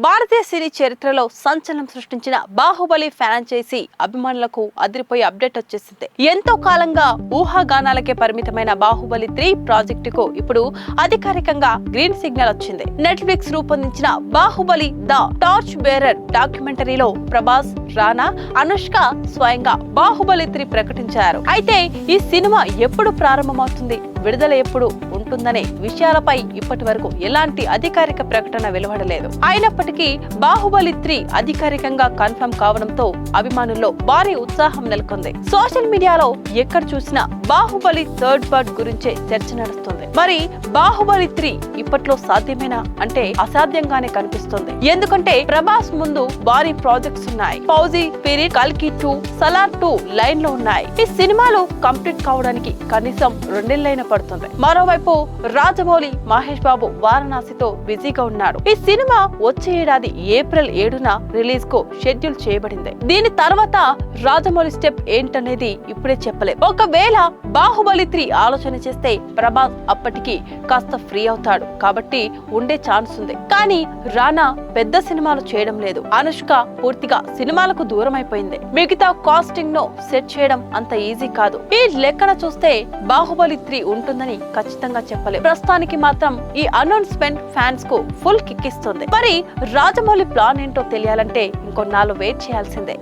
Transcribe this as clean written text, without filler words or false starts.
భారతీయ సినీ చరిత్రలో సంచలనం సృష్టించిన బాహుబలి ఫ్రాంచైజీ అభిమానులకు అదిరిపోయే అప్డేట్ వచ్చేసింది. ఎంతో కాలంగా ఊహాగానాలకే పరిమితమైన బాహుబలి 3 ప్రాజెక్టుకు ఇప్పుడు అధికారికంగా గ్రీన్ సిగ్నల్ వచ్చింది. నెట్ఫ్లిక్స్ రూపొందించిన బాహుబలి ద టార్చ్ బేరర్ డాక్యుమెంటరీలో ప్రభాస్, రానా, అనుష్క స్వయంగా బాహుబలి 3 ప్రకటించారు. అయితే ఈ సినిమా ఎప్పుడు ప్రారంభమవుతుంది, విడుదల ఎప్పుడు ఉంటుందనే విషయాలపై ఇప్పటి వరకు ఎలాంటి అధికారిక ప్రకటన వెలువడలేదు. అయినప్పటికీ బాహుబలి 3 అధికారికంగా కన్ఫర్మ్ కావడంతో అభిమానుల్లో భారీ ఉత్సాహం నెలకొంది. సోషల్ మీడియాలో ఎక్కడ చూసినా బాహుబలి 3rd పార్ట్ గురించే చర్చ నడుస్తుంది. మరి బాహుబలి 3 ఇప్పట్లో సాధ్యమేనా అంటే అసాధ్యంగానే కనిపిస్తుంది. ఎందుకంటే ప్రభాస్ ముందు భారీ ప్రాజెక్ట్స్ ఉన్నాయి. ఫౌజీ, స్పిరిట్, కల్కి 2, సలార్ 2 లైన్ లో ఉన్నాయి. ఈ సినిమాలు కంప్లీట్ కావడానికి కనీసం 2 ఏళ్లైనా పడుతుంది. మరోవైపు రాజమౌళి, మహేష్ బాబు వారణాసితో బిజీగా ఉన్నాడు. ఈ సినిమా వచ్చే ఏడాది ఏప్రిల్ 7న రిలీజ్ కు షెడ్యూల్ చేయబడింది. దీని తర్వాత రాజమౌళి స్టెప్ ఏంటనేది ఇప్పుడే చెప్పలేదు. ఒకవేళ బాహుబలి 3 ఆలోచన చేస్తే ప్రభాస్ అప్పటికి కాస్త ఫ్రీ అవుతాడు కాబట్టి ఉండే ఛాన్స్ ఉంది. కానీ రానా పెద్ద సినిమాలు చేయడం లేదు. అనుష్క పూర్తిగా సినిమాలకు దూరం అయిపోయింది. మిగతా కాస్టింగ్ ను సెట్ చేయడం అంత ఈజీ కాదు. ఈ లెక్కన చూస్తే బాహుబలి 3 ఉంటుందని ఖచ్చితంగా చెప్పలేదు. ప్రస్తుతానికి మాత్రం ఈ అనౌన్స్మెంట్ ఫ్యాన్స్ కు ఫుల్ కిక్ ఇస్తుంది. మరి రాజమౌళి ప్లాన్ ఏంటో తెలియాలంటే ఇంకొన్నాళ్ళు వెయిట్ చేయాల్సిందే.